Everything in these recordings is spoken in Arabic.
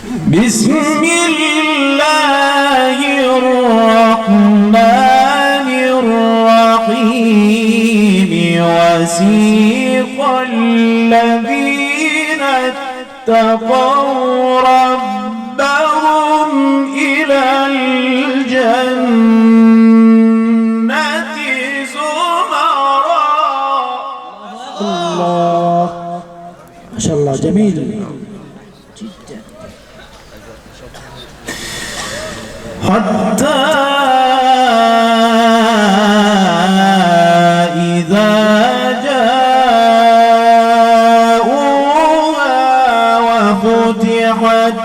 بسم الله الرحمن الرحيم وسيق الذين اتقوا ربهم إلى الجنة زمرا. الله ما شاء الله جميل جدا. حتى إذا جاءوها وفتحت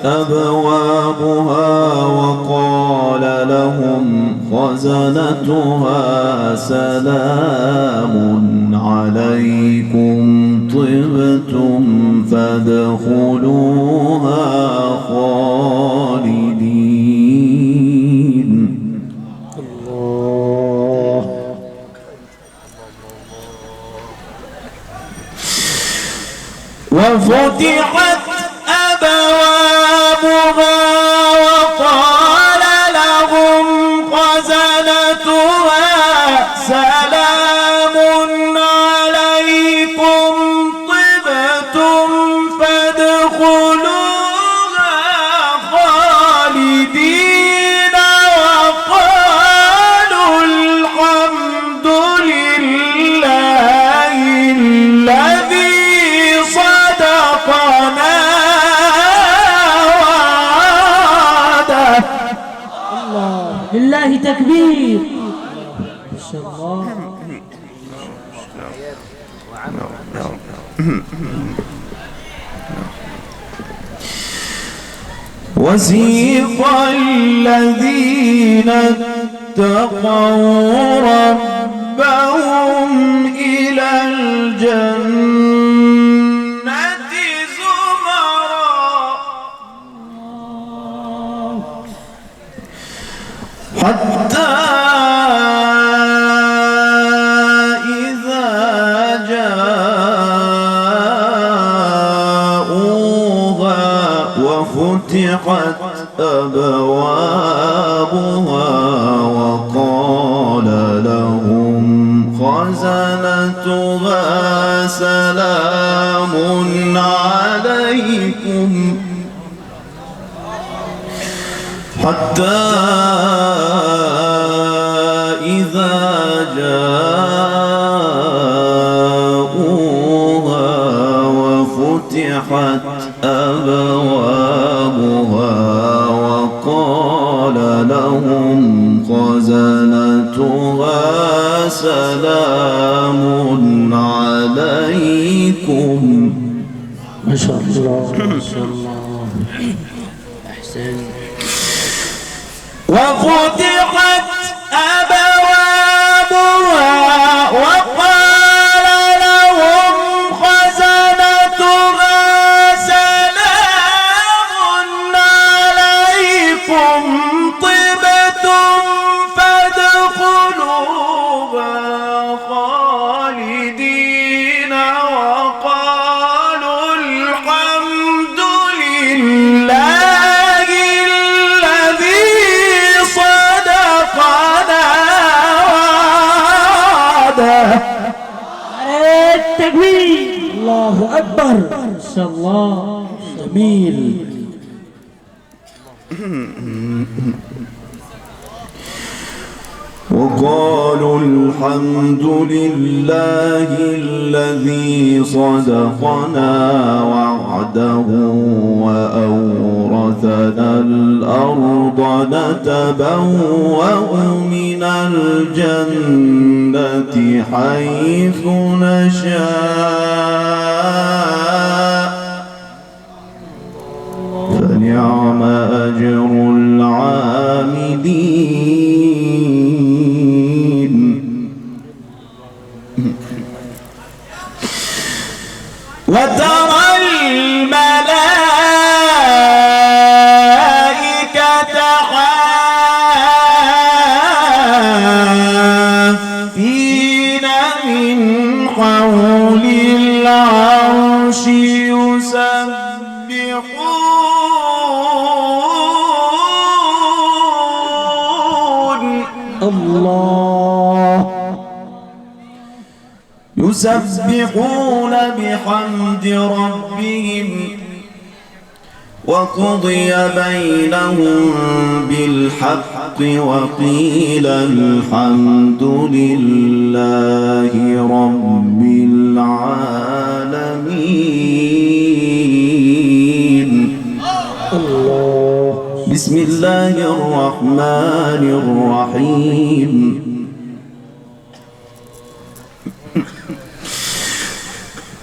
أبوابها وقال لهم خزنتها سلام عليكم طبتم فادخلوها خالدين. الله. وفتحت أبوابها وقال لهم خزنتها سلام عليكم طبتم فادخلوها خالدين وقالوا الحمد لله الذي صدقنا لله تكبير. ما شاء الله. وسيق الذين اتقوا ربهم إلى الجنة زمرا حتى إذا جاءوها وفتحت أبوابها وقال لهم خزنتها سلام عليكم حتى إذا جاءوها وفتحت أبوابها وقال لهم خزنتها سلام عليكم. ما شاء الله ما شاء الله. أحسن. وفتحت أبوابها وقال لهم خزنتها سلام عليكم طبتم فادخلوها خالدين وقالوا الحمد لله الذي صدقنا وعده. التكبير. الله أكبر. ما شاء الله جميل. وقالوا الحمد لله الذي صدقنا وعده وأورثنا الأرض نتبوأ من الجنة حيث نشاء فنعم أجر العاملين. وترى الملائكة حافين يسبحون بحمد ربهم وقضي بينهم بالحق وقيل الحمد لله رب العالمين. بسم الله الرحمن الرحيم.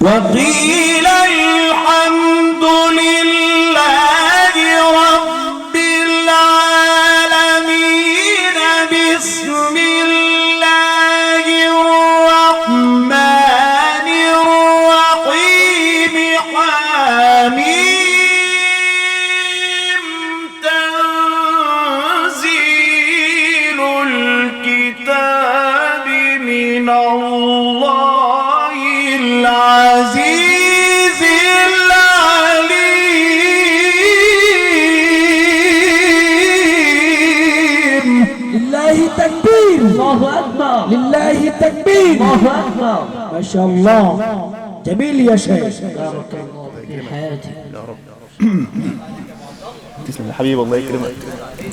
وقيل الحمد لله رب العالمين. بسم الله الرحمن الرحيم. حميم. تنزيل الكتاب من الله العزيز العليم. لله تكبير. الله أكبر. لله تكبير. الله أكبر. ما شاء الله. جميل يا شيخ. بارك الله في حياتك يا رب. تسلم يا حبيبي، الله يكرمك.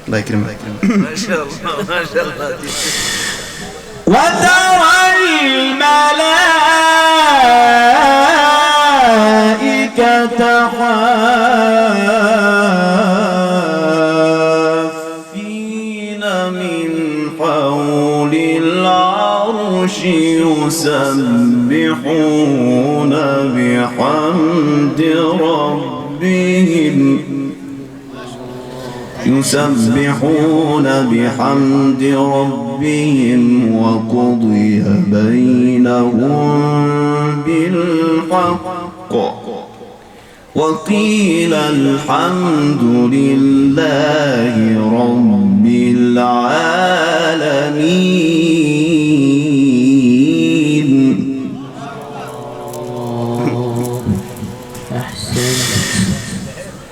الله يكرمك. ما شاء الله ما شاء الله. وترى الملائكة حافين من حول العرش يسبحون بحمد ربهم وقضي بينهم بالحق وقيل الحمد لله رب العالمين.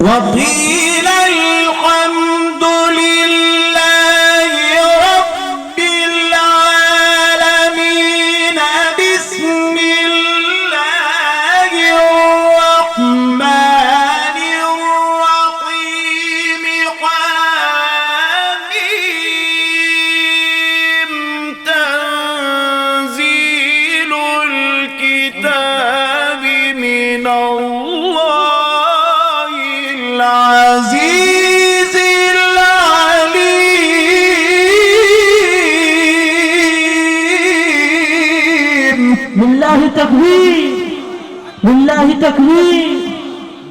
وقيل الحمد لله رب العالمين. بسم الله الرحمن الرحيم. حميم. تنزيل الكتاب من الله العزيز العليم. لله تكبير. لله تكبير.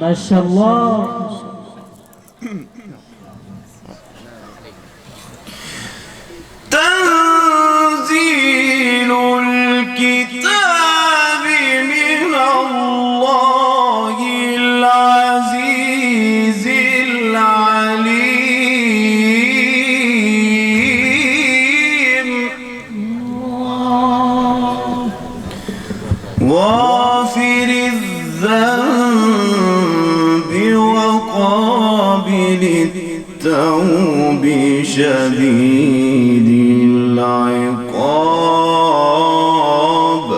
ما شاء الله. تنزيل الكتاب من الله العزيز العليم. غافر الذنب وقابل التوب شديد العقاب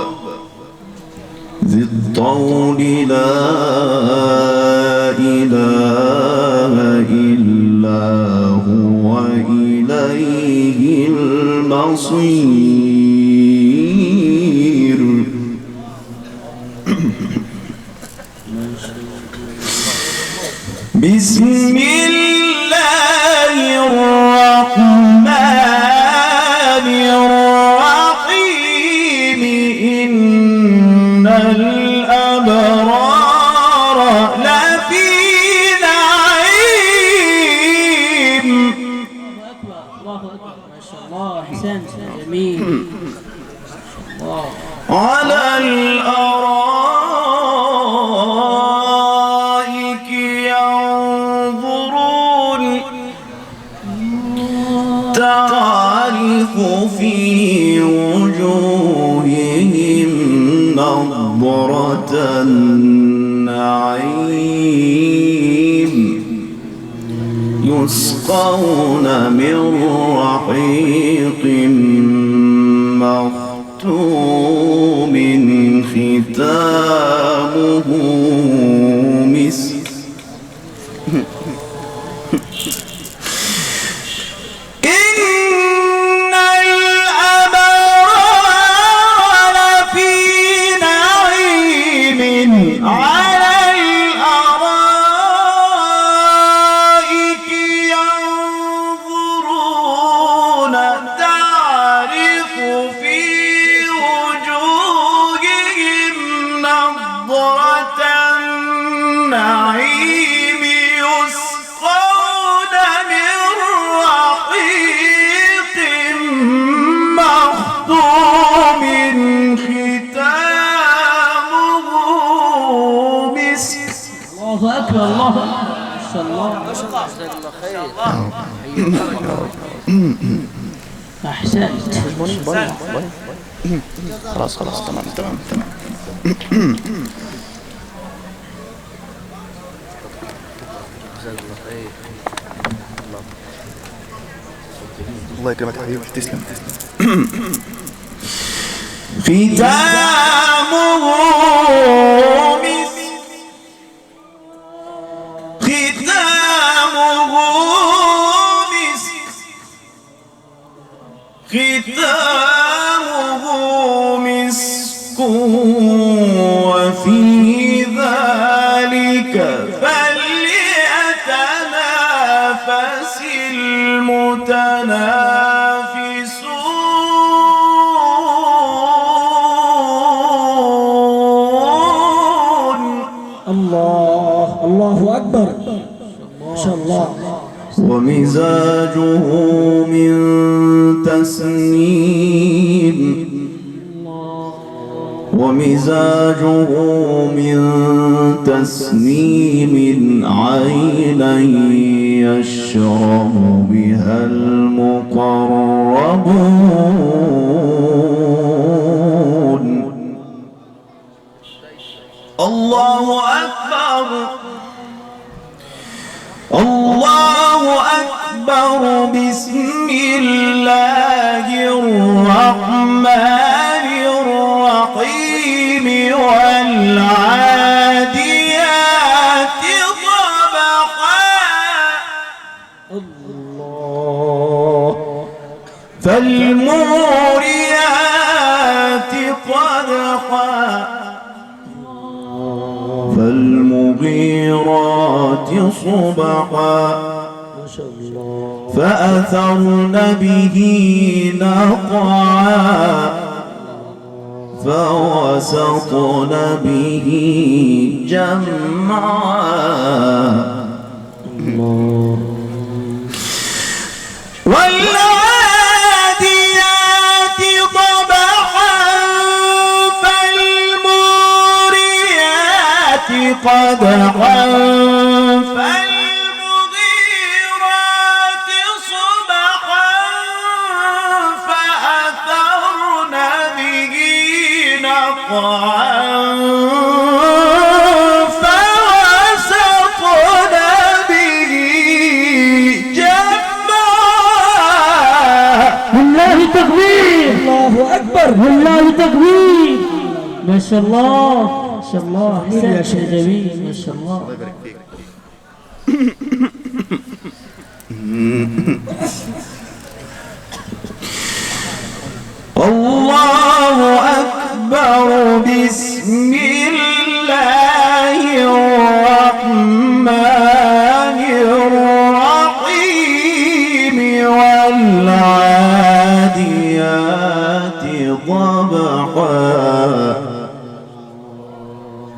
ذي الطول لا إله إلا هو إليه المصير. بسم الله الرحمن الرحيم. إن الأبرار لفي نعيم. الله أكبر. ما شاء الله. أحسنت. جميل. الله. على الأرائك ينظرون تعرف في وجوههم نضرة النعيم. النعيم يسقون من رحيق مختوم ختامه مسك إن الأبرار لفي نعيم على الأرائك ينظرون تعرف في وجوههم نضرة النعيم يسقون من رحيق مختوم ختامه مسك. الله أكبر الله أكبر. ما شاء الله أحسنت. خلاص تمام الله يكرمك حبيبي تسلم ختامه مسك ختامه مسك ختامه مسك وفي ذلك فليتنافس المتنافسون. الله أكبر. ما شاء الله. ومزاجه من تسنيم ومزاجه من تسنيم عينا يشرب بها المقربون. الله أكبر الله أكبر. بسم الله الرحمن الرحيم والعاديات ضبحا فالموريات قدحا فالمغيرات صبحا فأثرن به نقعا فوسطن به جمعا والعاديات ضبحا فالموريات قدحا فالمغيرات صبحا فأثرن به نقعا فوسطن به جمعا. والله تكبير. الله أكبر. والله تكبير. ما شاء الله ما شاء الله. يا شيخ جميل ما شاء الله. الله يبارك فيك الله أكبر. بسم الله الرحمن الرحيم والعاديات ضبحا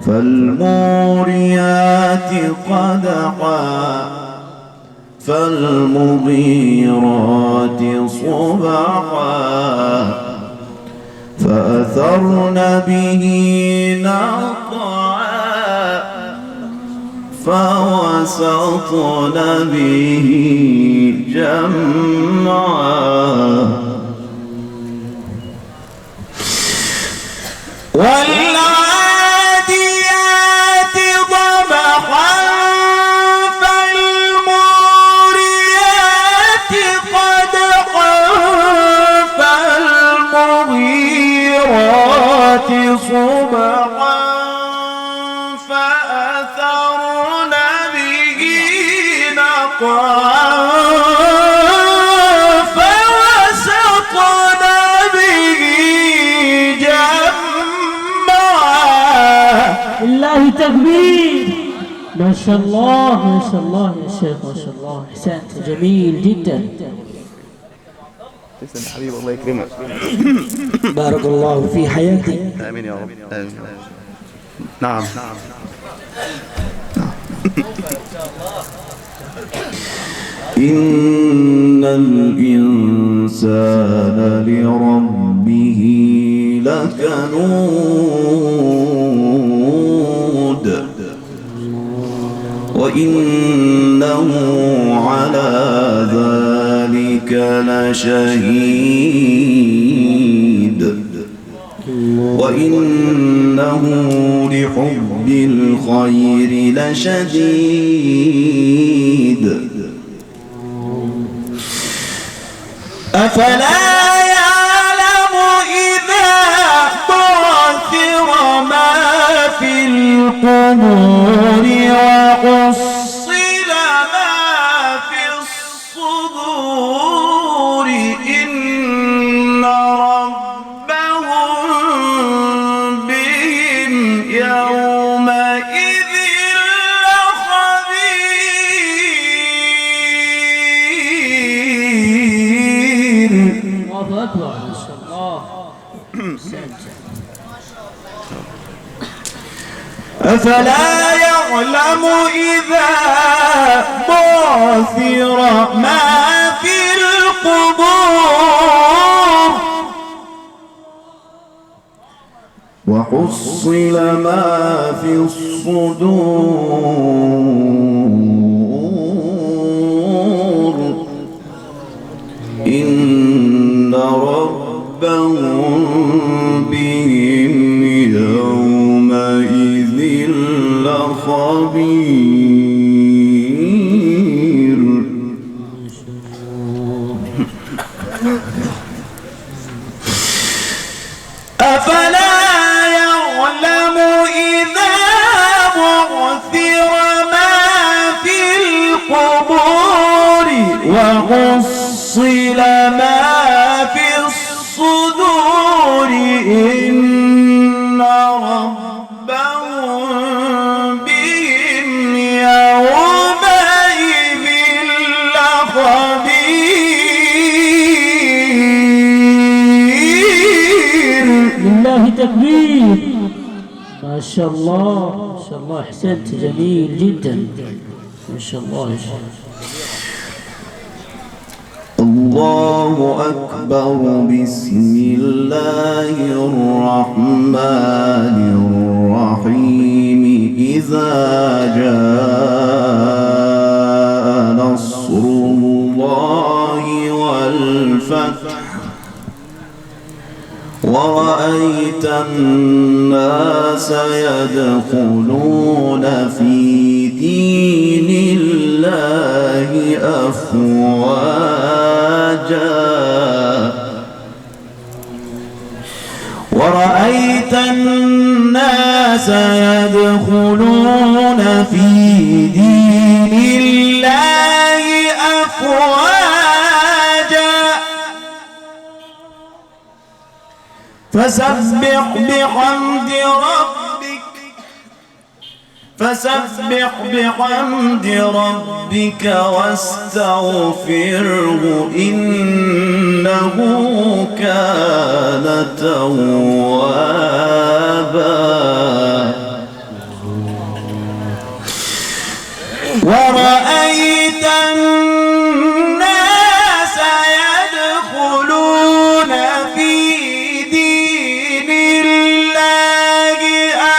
فالموريات قدحا فالمغيرات صبحا فأثرن به نقعا فوسطن به جمعا والعاديات شاء الله ما شاء الله يا شيخ ما شاء الله أحسنت جميل جدا. تسلم يا حبيبي الله يكرمك. بارك الله في حياتك. آمين يا رب آمين. نعم إن الإنسان لربه لكنود وإنه على ذلك لشهيد وإنه لحب الخير لشديد أفلا يعلم إذا بعثر ما في القبور وحصل ما في الصدور إن ربهم بهم يومئذ لخبير. الله أكبر ما شاء الله أحسنت. أفلا يعلم إذا بعثر ما في القبور وحصل ما في الصدور إن ربهم بهم يومئذ لخبير. أفلا يعلم إذا بعثر ما في القبور وحصل ما في الصدور إن ربهم بهم يومئذ لخبير. لله تكبير ما شاء الله ما شاء الله أحسنت جميل جدا ما شاء الله يا شيخ. الله أكبر بسم الله الرحمن الرحيم إذا جاء نصر الله والفتح ورأيت الناس يدخلون في دين الله أفواجا ورأيت الناس يدخلون في دين الله أفواجا فسبح بحمد ربك واستغفره إنه كان توابا ورأيت الناس يدخلون في دين الله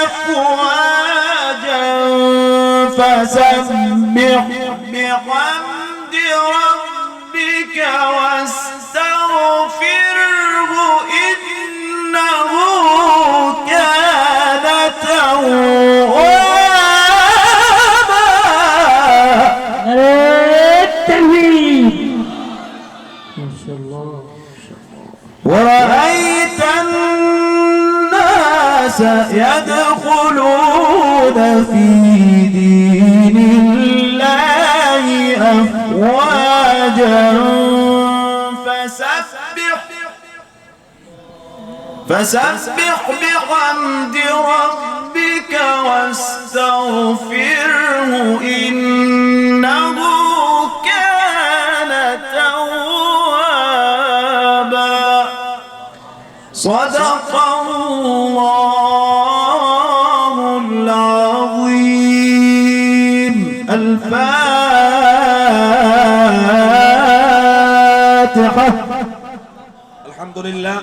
أفواجا فسبح بحمد ربك واستغفره إنه كان توابا. التكبير ما شاء الله ما شاء الله. ورأيت الناس يدخلون في دين الله أفواجا فسبح بحمد ربك واستغفره إنه كان توابا. صدق الله العظيم. الفاتحة. الحمد لله.